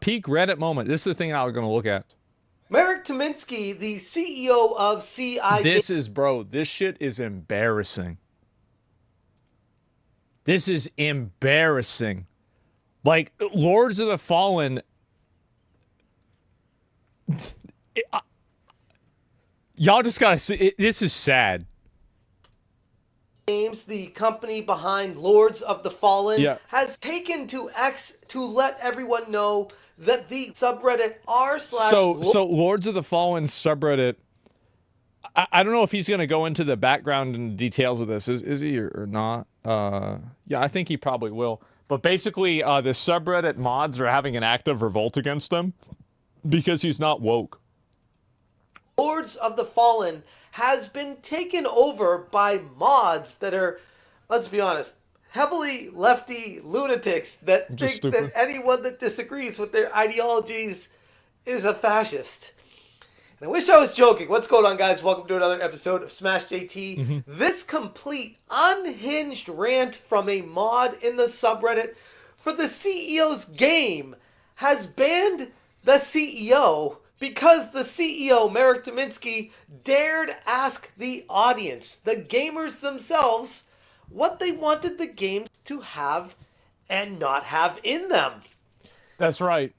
peak Reddit moment. This is the thing I was going to look at. Marek Tominsky, the CEO of CI This is, bro, this shit is embarrassing. This is embarrassing. Like, Lords of the Fallen... y'all just gotta see... this is sad. Games, the company behind Lords of the Fallen, has taken to X to let everyone know that the subreddit r/. So Lords of the Fallen subreddit, I don't know if he's going to go into the background and details of this. Is he or not? Yeah, I think he probably will. But basically, the subreddit mods are having an active revolt against him because he's not woke. Lords of the Fallen has been taken over by mods that are, let's be honest, heavily lefty lunatics that think that anyone that disagrees with their ideologies is a fascist. And I wish I was joking. What's going on, guys? Welcome to another episode of Smash JT. This complete unhinged rant from a mod in the subreddit for the CEO's game has banned the CEO because the CEO, Marek Tominsky, dared ask the audience, the gamers themselves, what they wanted the games to have and not have in them. That's right.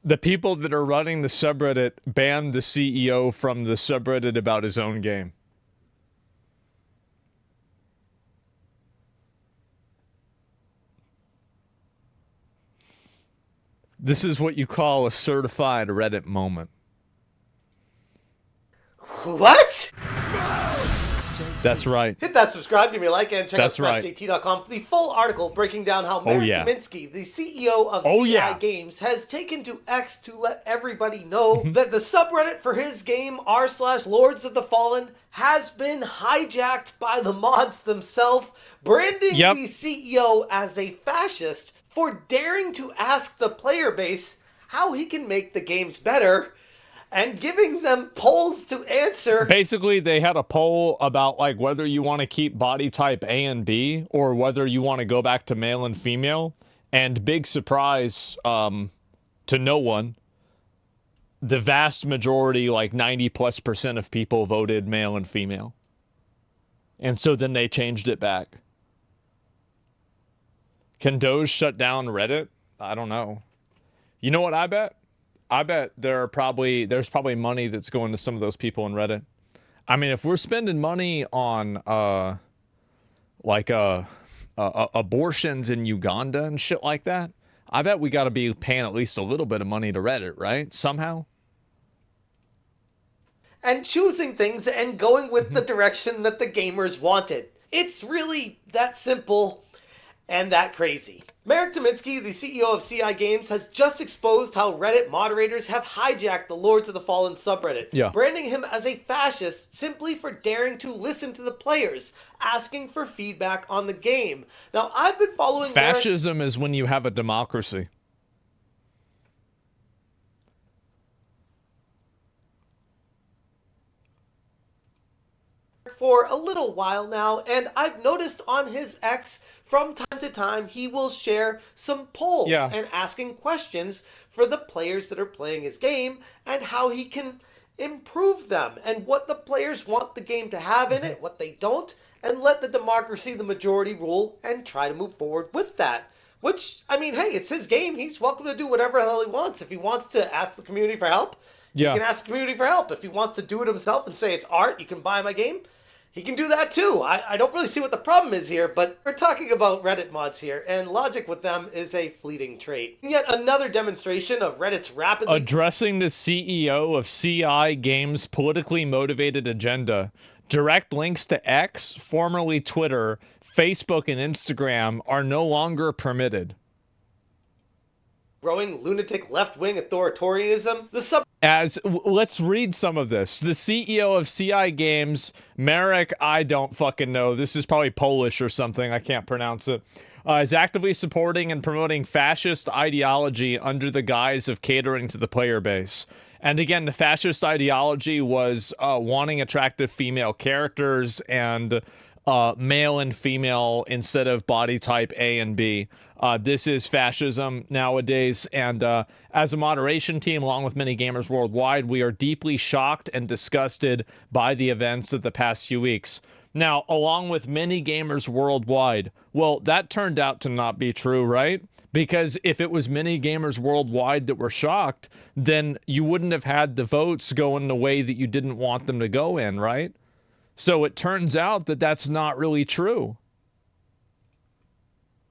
The people that are running the subreddit banned the CEO from the subreddit about his own game. This is what you call a certified Reddit moment. What? That's right. Hit that subscribe, give me a like, and check out right. SmashJT.com for the full article breaking down how Marek Tominsky, the CEO of CI Games, has taken to X to let everybody know that the subreddit for his game r/Lords of the Fallen has been hijacked by the mods themselves, branding the CEO as a fascist for daring to ask the player base how he can make the games better and giving them polls to answer. Basically, they had a poll about like whether you want to keep body type A and B or whether you want to go back to male and female. And big surprise to no one, the vast majority, like 90+% of people voted male and female. And so then they changed it back. Can Doge shut down Reddit? I don't know. You know what I bet? I bet there's probably money that's going to some of those people in Reddit. I mean, if we're spending money on abortions in Uganda and shit like that, I bet we got to be paying at least a little bit of money to Reddit, right? Somehow. And choosing things and going with the direction that the gamers wanted. It's really that simple and that crazy. Marek Tominsky, the CEO of CI Games, has just exposed how Reddit moderators have hijacked the Lords of the Fallen subreddit, branding him as a fascist simply for daring to listen to the players, asking for feedback on the game. Now, I've been following Fascism is when you have a democracy. For a little while now, and I've noticed on his X from time to time he will share some polls and asking questions for the players that are playing his game and how he can improve them and what the players want the game to have in it, what they don't, and let the democracy, the majority rule, and try to move forward with that. Which, I mean, hey, it's his game. He's welcome to do whatever the hell he wants. If he wants to ask the community for help, he can ask the community for help. If he wants to do it himself and say it's art, you can buy my game, he can do that too. I don't really see what the problem is here, but we're talking about Reddit mods here, and logic with them is a fleeting trait. And yet another demonstration of Reddit's rapidly addressing the CEO of CI Games' politically motivated agenda. Direct links to X, formerly Twitter, Facebook, and Instagram are no longer permitted. Growing lunatic left-wing authoritarianism. Let's read some of this. The CEO of CI Games, Marek, I don't fucking know. This is probably Polish or something. I can't pronounce it. Is actively supporting and promoting fascist ideology under the guise of catering to the player base. And again, the fascist ideology was wanting attractive female characters and male and female instead of body type A and B. This is fascism nowadays, and as a moderation team, along with many gamers worldwide, we are deeply shocked and disgusted by the events of the past few weeks. Now, along with many gamers worldwide, well, that turned out to not be true, right? Because if it was many gamers worldwide that were shocked, then you wouldn't have had the votes go in the way that you didn't want them to go in, right? So it turns out that that's not really true.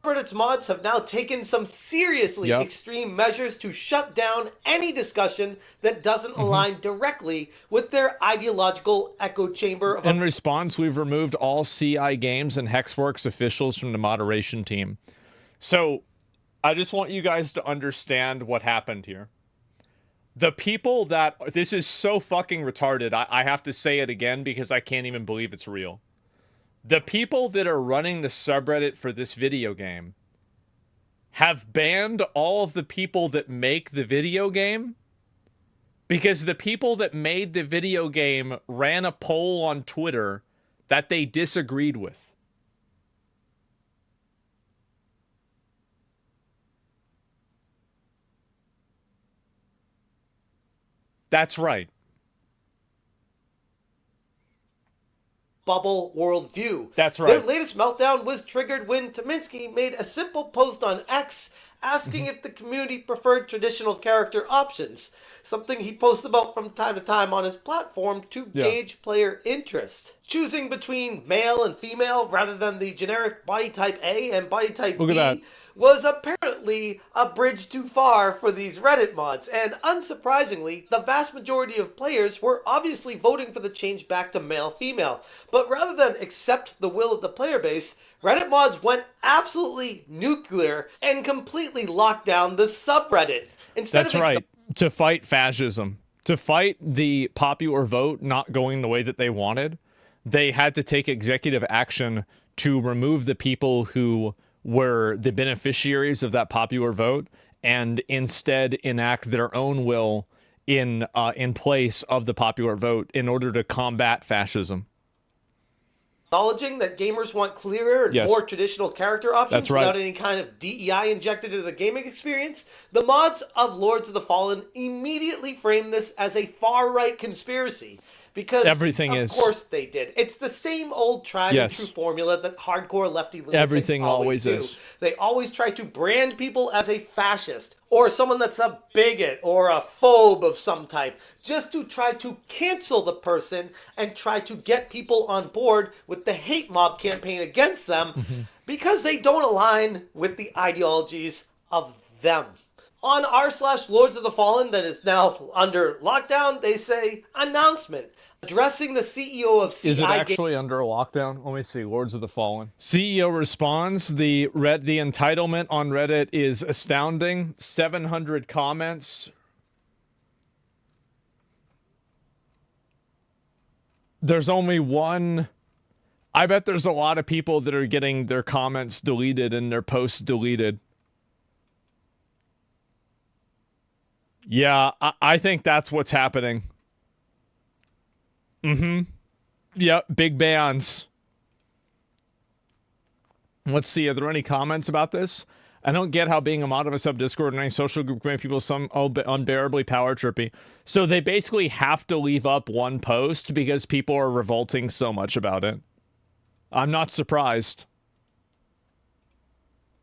Reddit's mods have now taken some seriously extreme measures to shut down any discussion that doesn't align directly with their ideological echo chamber. In response, we've removed all CI Games and Hexworks officials from the moderation team. So I just want you guys to understand what happened here. The people that... This is so fucking retarded. I have to say it again because I can't even believe it's real. The people that are running the subreddit for this video game have banned all of the people that make the video game because the people that made the video game ran a poll on Twitter that they disagreed with. That's right. Bubble worldview. That's right. Their latest meltdown was triggered when Tominski made a simple post on X asking if the community preferred traditional character options, something he posts about from time to time on his platform to gauge player interest. Choosing between male and female rather than the generic body type A and body type B was apparently a bridge too far for these Reddit mods, and unsurprisingly, the vast majority of players were obviously voting for the change back to male-female. But rather than accept the will of the player base, Reddit mods went absolutely nuclear and completely locked down the subreddit. That's right. To fight fascism, to fight the popular vote not going the way that they wanted, they had to take executive action to remove the people who were the beneficiaries of that popular vote and instead enact their own will in place of the popular vote in order to combat fascism. Acknowledging that gamers want clearer and more traditional character options without any kind of DEI injected into the gaming experience, the mods of Lords of the Fallen immediately framed this as a far-right conspiracy. Because of course they did. It's the same old tried and true formula that hardcore lefty lunatics always do. They always try to brand people as a fascist or someone that's a bigot or a phobe of some type, just to try to cancel the person and try to get people on board with the hate mob campaign against them because they don't align with the ideologies of them. On r/Lords of the Fallen that is now under lockdown, they say, announcement. Addressing the CEO of CI... Is it actually under a lockdown? Let me see. Lords of the Fallen. CEO responds, the entitlement on Reddit is astounding. 700 comments. There's only one... I bet there's a lot of people that are getting their comments deleted and their posts deleted. Yeah, I think that's what's happening. Yep, big bans. Let's see, are there any comments about this? I don't get how being a mod of a sub-Discord and any social group can make people some unbearably power trippy. So they basically have to leave up one post because people are revolting so much about it. I'm not surprised.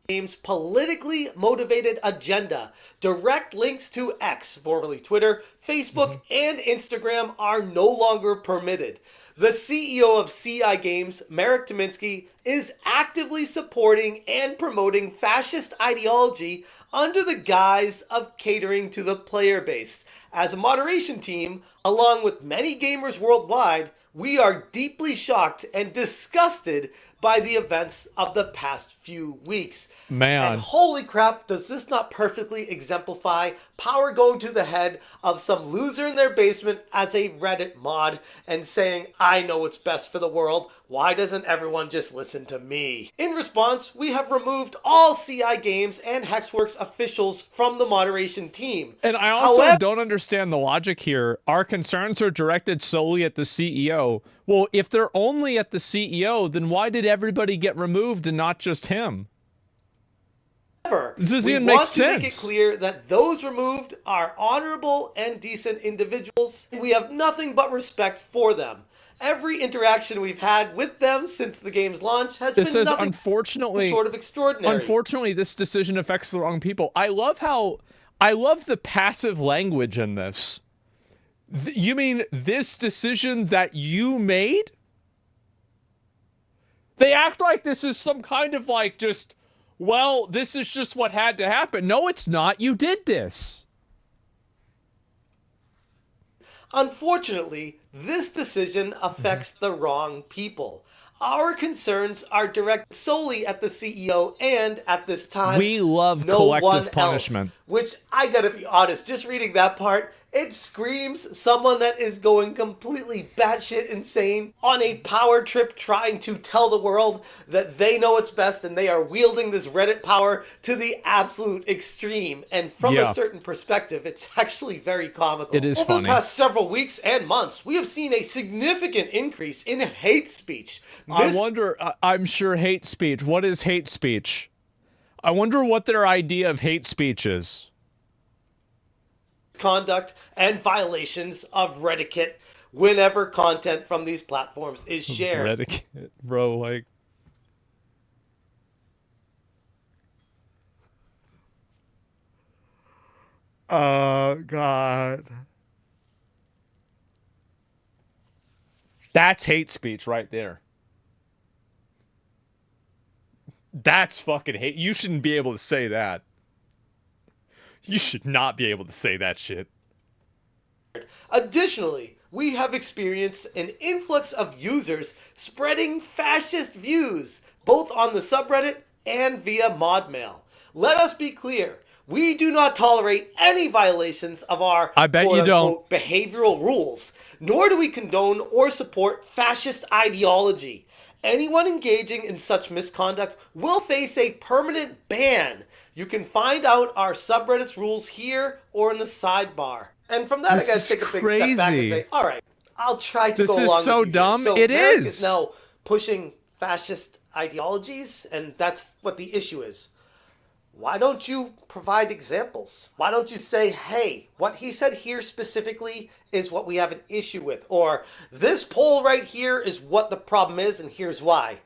Game's politically motivated agenda. Direct links to X, formerly Twitter, Facebook, and Instagram are no longer permitted. The CEO of CI Games, Marek Tominski, is actively supporting and promoting fascist ideology under the guise of catering to the player base. As a moderation team, along with many gamers worldwide, we are deeply shocked and disgusted by the events of the past few weeks. And Man. holy crap, does this not perfectly exemplify power going to the head of some loser in their basement as a Reddit mod and saying, I know what's best for the world, why doesn't everyone just listen to me? In response, we have removed all CI Games and Hexworks officials from the moderation team. And I also don't understand the logic here. Our concerns are directed solely at the CEO. Well, if they're only at the CEO, then why did everybody get removed and not just him? This doesn't even make sense. We want to make it clear that those removed are honorable and decent individuals. We have nothing but respect for them. Every interaction we've had with them since the game's launch has been nothing unfortunately, short of extraordinary. Unfortunately, this decision affects the wrong people. I love the passive language in this. You mean this decision that you made? They act like this is some kind of like just, well, this is just what had to happen. No, it's not. You did this. Unfortunately, this decision affects the wrong people. Our concerns are directed solely at the CEO and, at this time, we love collective punishment. Which, I gotta be honest, just reading that part, it screams someone that is going completely batshit insane on a power trip trying to tell the world that they know what's best and they are wielding this Reddit power to the absolute extreme. And from a certain perspective, it's actually very comical. It is funny. Over the past several weeks and months, we have seen a significant increase in hate speech. I wonder, I'm sure hate speech. What is hate speech? I wonder what their idea of hate speech is. Conduct and violations of Reddit whenever content from these platforms is shared. Reddit, bro, like. Oh, God. That's hate speech right there. That's fucking hate. You shouldn't be able to say that. You should not be able to say that shit. Additionally, we have experienced an influx of users spreading fascist views, both on the subreddit and via mod mail. Let us be clear. We do not tolerate any violations of our behavioral rules, nor do we condone or support fascist ideology. Anyone engaging in such misconduct will face a permanent ban. You can find out our subreddit's rules here or in the sidebar. And from that, I gotta take a big step back and say, all right, I'll try to go along with you. This is so dumb. So it Merrick is now pushing fascist ideologies, and that's what the issue is. Why don't you provide examples? Why don't you say, hey, what he said here specifically is what we have an issue with, or this poll right here is what the problem is, and here's why.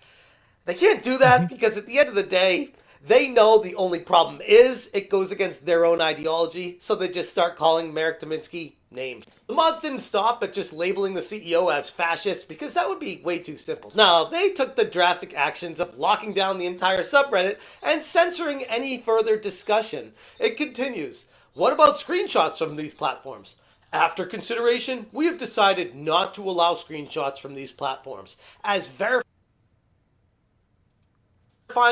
They can't do that because at the end of the day, they know the only problem is it goes against their own ideology, so they just start calling Merrick Dominski names. The mods didn't stop at just labeling the CEO as fascist because that would be way too simple. No, they took the drastic actions of locking down the entire subreddit and censoring any further discussion. It continues. What about screenshots from these platforms? After consideration, we have decided not to allow screenshots from these platforms, as verifying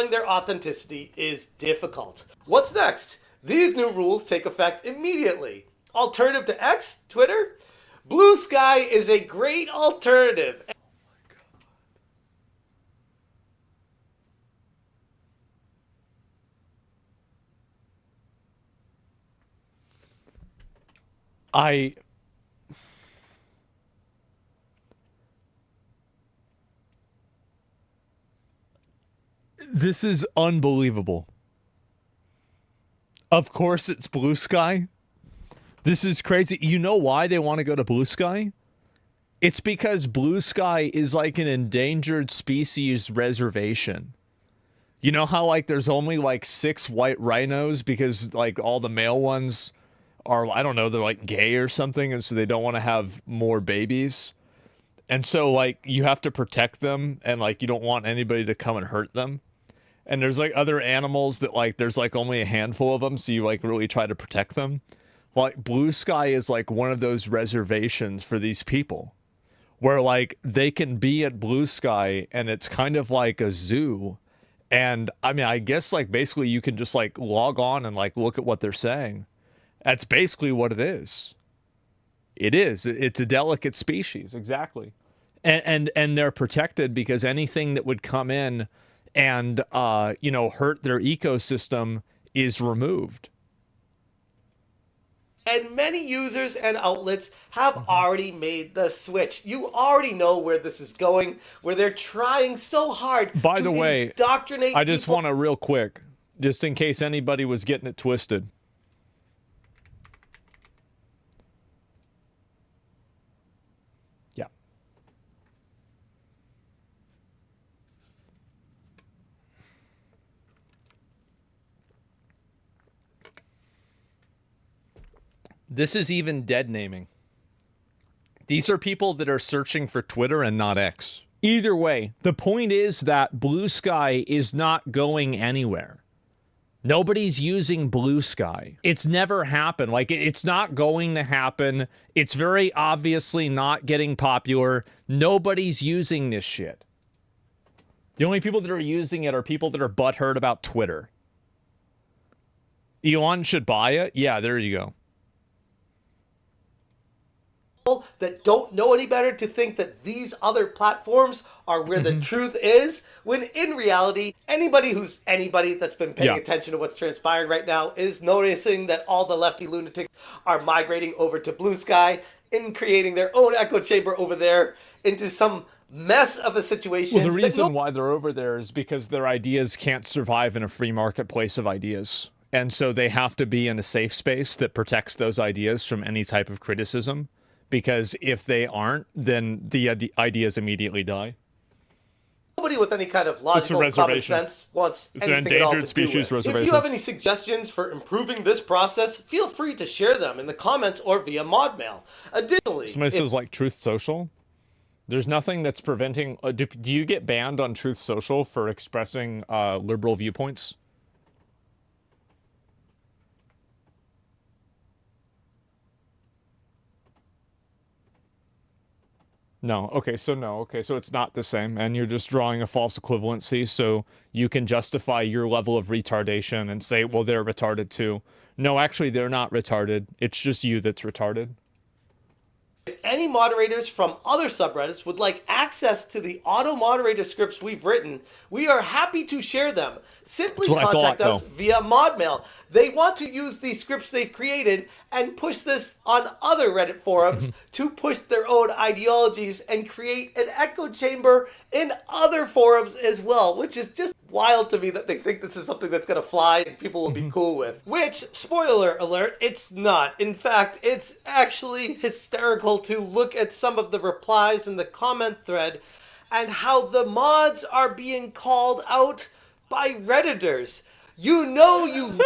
their authenticity is difficult. What's next? These new rules take effect immediately. Alternative to X, Twitter? Blue Sky is a great alternative. This is unbelievable. Of course it's Blue Sky. This is crazy. You know why they want to go to Blue Sky? It's because Blue Sky is like an endangered species reservation. You know how like there's only like 6 white rhinos because like all the male ones are, I don't know, they're like gay or something, and so they don't want to have more babies. And so like you have to protect them, and like you don't want anybody to come and hurt them. And there's like other animals that like there's like only a handful of them, so you like really try to protect them. Like Blue Sky is like one of those reservations for these people where like they can be at Blue Sky and it's kind of like a zoo, And I mean, I guess like basically you can just like log on and like look at what they're saying. That's basically what it is. It is. It's a delicate species, exactly. And they're protected because anything that would come in and hurt their ecosystem is removed. And many users and outlets have already made the switch. You already know where this is going, where they're trying so hard By to the way, indoctrinate I just people. want to real quick, just in case anybody was getting it twisted. Yeah. This is even dead naming. These are people that are searching for Twitter and not X. Either way, the point is that Blue Sky is not going anywhere. Nobody's using Blue Sky. It's never happened. Like, it's not going to happen. It's very obviously not getting popular. Nobody's using this shit. The only people that are using it are people that are butthurt about Twitter. Elon should buy it? Yeah, there you go. That don't know any better to think that these other platforms are where the truth is, when in reality, anybody that's been paying attention to what's transpiring right now is noticing that all the lefty lunatics are migrating over to Blue Sky and creating their own echo chamber over there into some mess of a situation. Well, the reason why they're over there is because their ideas can't survive in a free marketplace of ideas. And so they have to be in a safe space that protects those ideas from any type of criticism. Because if they aren't, then the ideas immediately die. Nobody with any kind of logical common sense wants anything at all to do with. If you have any suggestions for improving this process, feel free to share them in the comments or via mod mail. Additionally, somebody says like Truth Social. There's nothing that's preventing. Do you get banned on Truth Social for expressing liberal viewpoints? No. Okay, so no. Okay, so it's not the same, and you're just drawing a false equivalency so you can justify your level of retardation and say, well, they're retarded too. No, actually, they're not retarded. It's just you that's retarded. If any moderators from other subreddits would like access to the auto-moderator scripts we've written, we are happy to share them. Simply contact us via modmail. They want to use these scripts they've created and push this on other Reddit forums to push their own ideologies and create an echo chamber in other forums as well, which is just wild to me that they think this is something that's going to fly and people will be cool with. Which, spoiler alert, it's not. In fact, it's actually hysterical to look at some of the replies in the comment thread and how the mods are being called out by Redditors. You know you...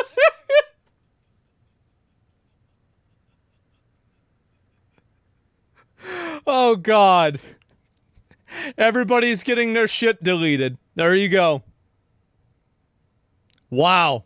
Oh, God. Everybody's getting their shit deleted. There you go. Wow.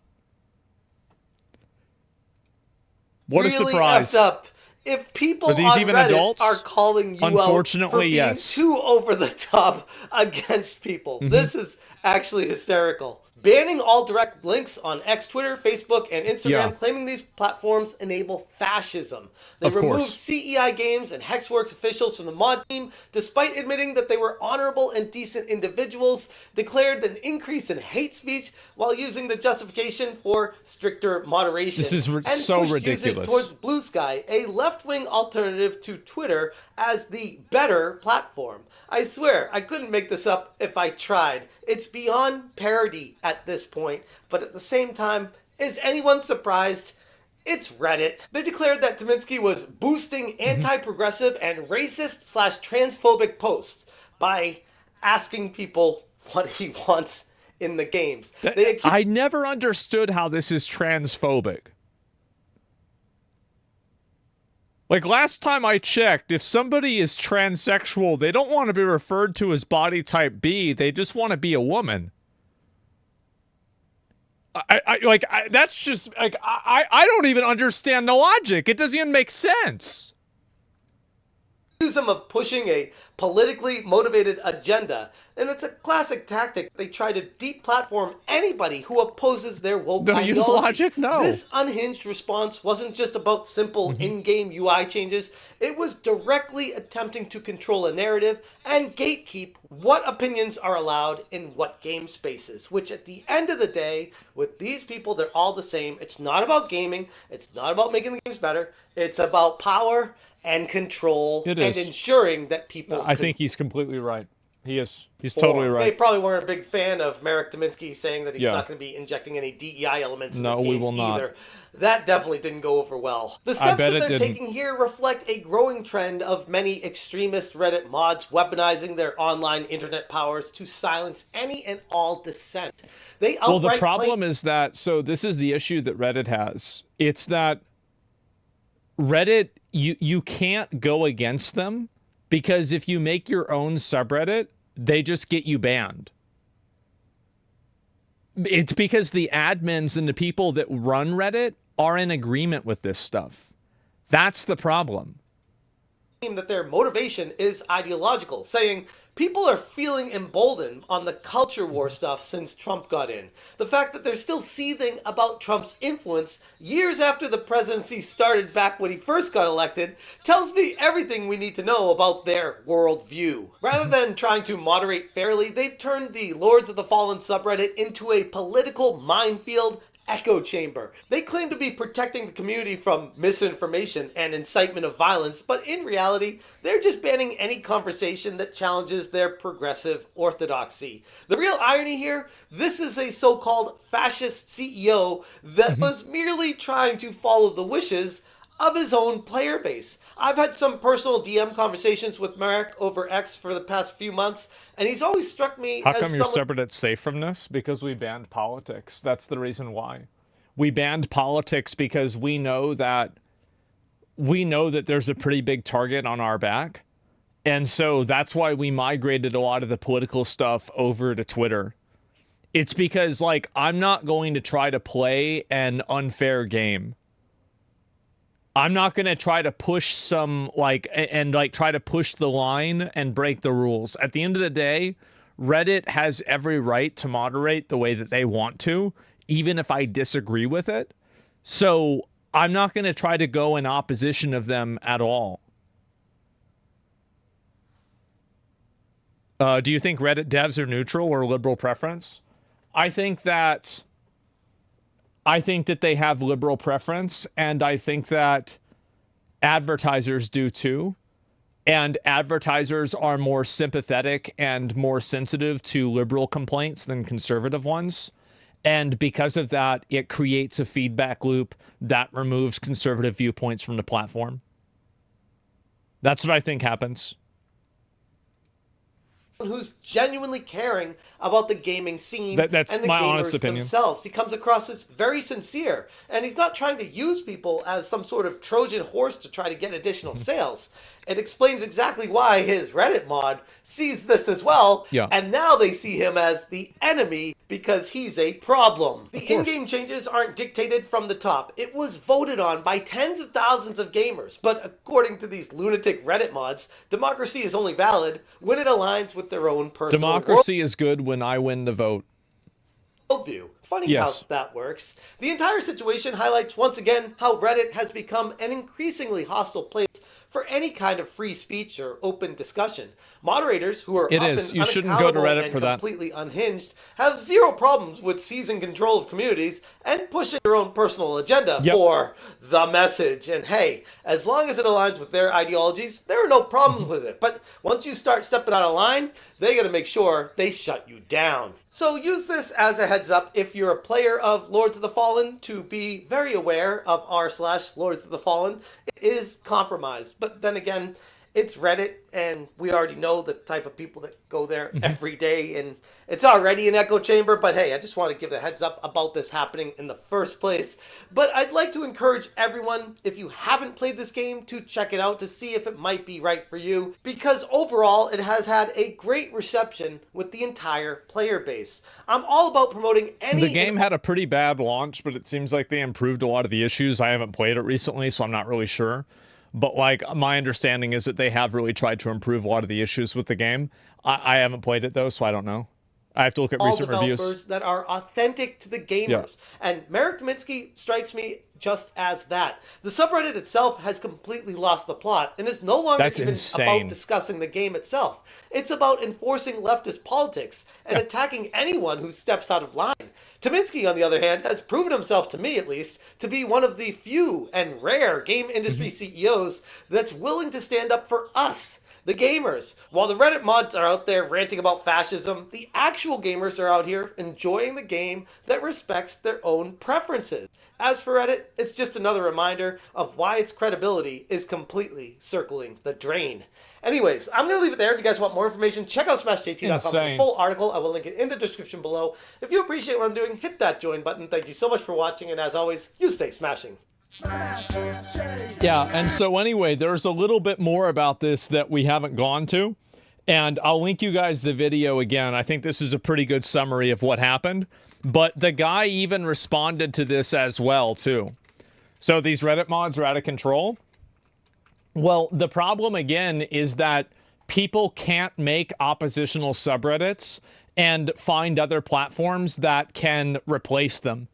What really a surprise. Effed up. If people on Reddit adults? Are calling you out for being too over the top against people, this is actually hysterical. Banning all direct links on X, Twitter, Facebook, and Instagram, claiming these platforms enable fascism. They removed CEI Games and Hexworks officials from the mod team, despite admitting that they were honorable and decent individuals, declared an increase in hate speech while using the justification for stricter moderation. This is so ridiculous. Users towards Blue Sky, a left-wing alternative to Twitter, as the better platform. I swear, I couldn't make this up if I tried. It's beyond parody at this point, but at the same time, is anyone surprised? It's Reddit. They declared that Tominski was boosting anti-progressive and racist/transphobic posts by asking people what he wants in the games. I never understood how this is transphobic. Like, last time I checked, if somebody is transsexual, they don't want to be referred to as body type B. They just want to be a woman. That's just, like, I don't even understand the logic. It doesn't even make sense. Them of pushing a politically motivated agenda, and it's a classic tactic. They try to deplatform anybody who opposes their woke Don't ideology. use logic? No. This unhinged response wasn't just about simple in-game UI changes. It was directly attempting to control a narrative and gatekeep what opinions are allowed in what game spaces, which at the end of the day, with these people, they're all the same. It's not about gaming. It's not about making the games better. It's about power and control and ensuring that people... I think he's completely right. He is. He's totally right. They probably weren't a big fan of Marek Dominski saying that he's not going to be injecting any DEI elements in his games we will not. either. That definitely didn't go over well. The steps that they're taking here reflect a growing trend of many extremist Reddit mods weaponizing their online internet powers to silence any and all dissent. They outright... Well, the problem is that, so this is the issue that Reddit has. It's that Reddit, you can't go against them, because if you make your own subreddit, they just get you banned. It's because the admins and the people that run Reddit are in agreement with this stuff. That's the problem. That their motivation is ideological, saying people are feeling emboldened on the culture war stuff since Trump got in. The fact that they're still seething about Trump's influence years after the presidency started back when he first got elected tells me everything we need to know about their worldview. Rather than trying to moderate fairly, they've turned the Lords of the Fallen subreddit into a political minefield echo chamber. They claim to be protecting the community from misinformation and incitement of violence, but in reality, they're just banning any conversation that challenges their progressive orthodoxy. The real irony here, this is a so-called fascist CEO that was merely trying to follow the wishes of his own player base. I've had some personal DM conversations with Marek over X for the past few months, and he's always struck me as... How come your subreddit's safe from this? Because we banned politics. That's the reason why. We banned politics because we know that there's a pretty big target on our back. And so that's why we migrated a lot of the political stuff over to Twitter. It's because, like, I'm not going to try to play an unfair game. I'm not going to try to push some, try to push the line and break the rules. At the end of the day, Reddit has every right to moderate the way that they want to, even if I disagree with it. So I'm not going to try to go in opposition of them at all. Do you think Reddit devs are neutral or liberal preference? I think that they have liberal preference, and I think that advertisers do too. And advertisers are more sympathetic and more sensitive to liberal complaints than conservative ones. And because of that, it creates a feedback loop that removes conservative viewpoints from the platform. That's what I think happens. Who's genuinely caring about the gaming scene that's and the my gamers honest opinion. themselves. He comes across as very sincere, and he's not trying to use people as some sort of Trojan horse to try to get additional sales. It explains exactly why his Reddit mod sees this as well, and now they see him as the enemy because he's a problem. The in-game changes aren't dictated from the top. It was voted on by tens of thousands of gamers, but according to these lunatic Reddit mods, democracy is only valid when it aligns with their own personal Democracy is good when I win the vote. Worldview. Funny how that works. The entire situation highlights once again how Reddit has become an increasingly hostile place for any kind of free speech or open discussion. Moderators, who are often you shouldn't go to Reddit for that. Completely unhinged, have zero problems with seizing control of communities and pushing their own personal agenda for the message. And hey, as long as it aligns with their ideologies, there are no problems with it. But once you start stepping out of line, they got to make sure they shut you down. So use this as a heads up if you're a player of Lords of the Fallen to be very aware of r/Lords of the Fallen. It is compromised. But then again, it's Reddit, and we already know the type of people that go there every day, and it's already an echo chamber. But hey, I just want to give a heads up about this happening in the first place. But I'd like to encourage everyone, if you haven't played this game, to check it out to see if it might be right for you, because overall it has had a great reception with the entire player base. I'm all about promoting any... The game had a pretty bad launch, but it seems like they improved a lot of the issues. I haven't played it recently, so I'm not really sure. But like my understanding is that they have really tried to improve a lot of the issues with the game. I haven't played it though, so I don't know. I have to look at All recent reviews. developers that are authentic to the gamers. Yeah. And Marek Dominsky strikes me just as that. The subreddit itself has completely lost the plot and is no longer about discussing the game itself. It's about enforcing leftist politics and attacking anyone who steps out of line. Dominsky, on the other hand, has proven himself, to me at least, to be one of the few and rare game industry CEOs that's willing to stand up for us, the gamers. While the Reddit mods are out there ranting about fascism, the actual gamers are out here enjoying the game that respects their own preferences. As for Reddit, it's just another reminder of why its credibility is completely circling the drain. Anyways, I'm going to leave it there. If you guys want more information, check out smashjt.com for the full article. I will link it in the description below. If you appreciate what I'm doing, hit that join button. Thank you so much for watching, and as always, you stay smashing. Yeah, and so anyway, there's a little bit more about this that we haven't gone to, and I'll link you guys the video again. I think this is a pretty good summary of what happened, but the guy even responded to this as well, too. So these Reddit mods are out of control. Well, the problem, again, is that people can't make oppositional subreddits and find other platforms that can replace them.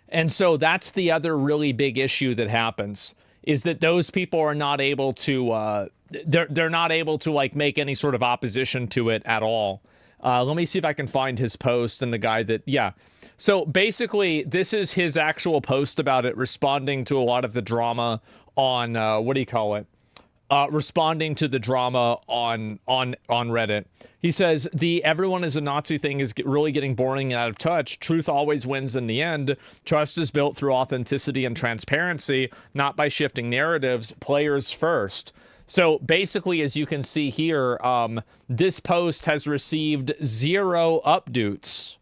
And so that's the other really big issue that happens, is that those people are not able to, they're not able to like make any sort of opposition to it at all. Let me see if I can find his post and the guy that, yeah. So basically, this is his actual post about it, responding to a lot of the drama on, what do you call it? Responding to the drama on Reddit. He says, the everyone is a Nazi thing is really getting boring and out of touch. Truth always wins in the end. Trust is built through authenticity and transparency, not by shifting narratives. Players first. So basically, as you can see here, this post has received 0 updates.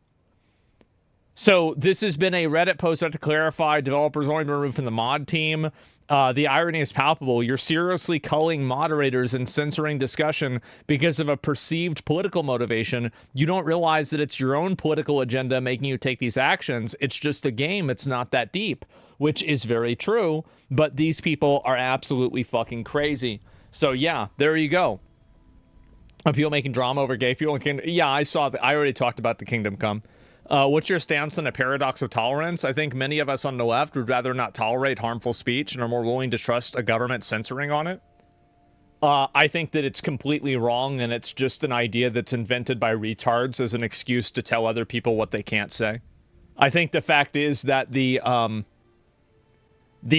So this has been a Reddit post to clarify. Developers only been removed from the mod team. The irony is palpable. You're seriously culling moderators and censoring discussion because of a perceived political motivation. You don't realize that it's your own political agenda making you take these actions. It's just a game. It's not that deep, which is very true. But these people are absolutely fucking crazy. So yeah, there you go. People making drama over gay people. Yeah, I saw that. I already talked about the Kingdom Come. What's your stance on a paradox of tolerance? I think many of us on the left would rather not tolerate harmful speech and are more willing to trust a government censoring on it. I think that it's completely wrong, and it's just an idea that's invented by retards as an excuse to tell other people what they can't say. I think the fact is that the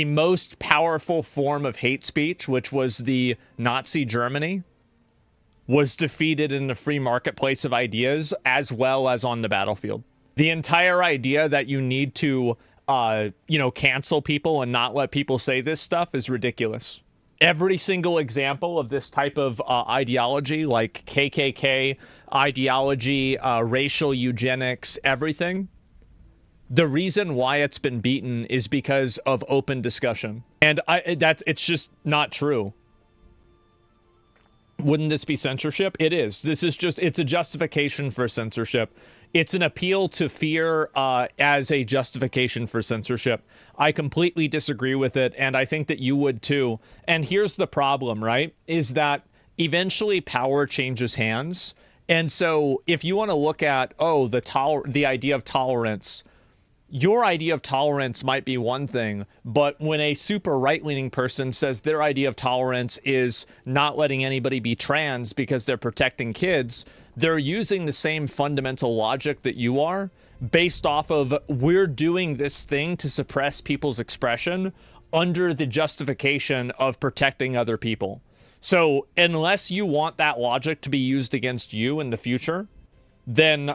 most powerful form of hate speech, which was the Nazi Germany, was defeated in the free marketplace of ideas as well as on the battlefield. The entire idea that you need to, cancel people and not let people say this stuff is ridiculous. Every single example of this type of ideology, like KKK ideology, racial eugenics, everything, the reason why it's been beaten is because of open discussion. And it's just not true. Wouldn't this be censorship? It is. This is just, it's a justification for censorship. It's an appeal to fear as a justification for censorship. I completely disagree with it, and I think that you would too. And here's the problem, right? Is that eventually power changes hands. And so if you want to look at, the idea of tolerance, your idea of tolerance might be one thing, but when a super right-leaning person says their idea of tolerance is not letting anybody be trans because they're protecting kids, they're using the same fundamental logic that you are, based off of, we're doing this thing to suppress people's expression under the justification of protecting other people. So unless you want that logic to be used against you in the future, then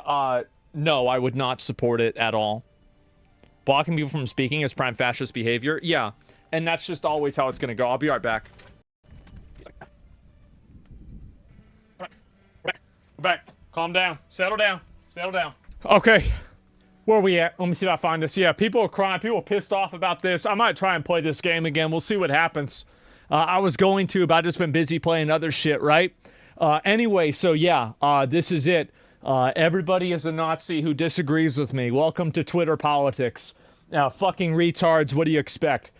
no, I would not support it at all. Blocking people from speaking is prime fascist behavior. Yeah, and that's just always how it's going to go. I'll be right back. Back. Calm down. Settle down. Settle down. Okay. Where are we at? Let me see if I find this. Yeah, people are crying. People are pissed off about this. I might try and play this game again. We'll see what happens. I was going to, but I've just been busy playing other shit, right? Anyway, so yeah, this is it. Everybody is a Nazi who disagrees with me. Welcome to Twitter politics. Fucking retards, what do you expect?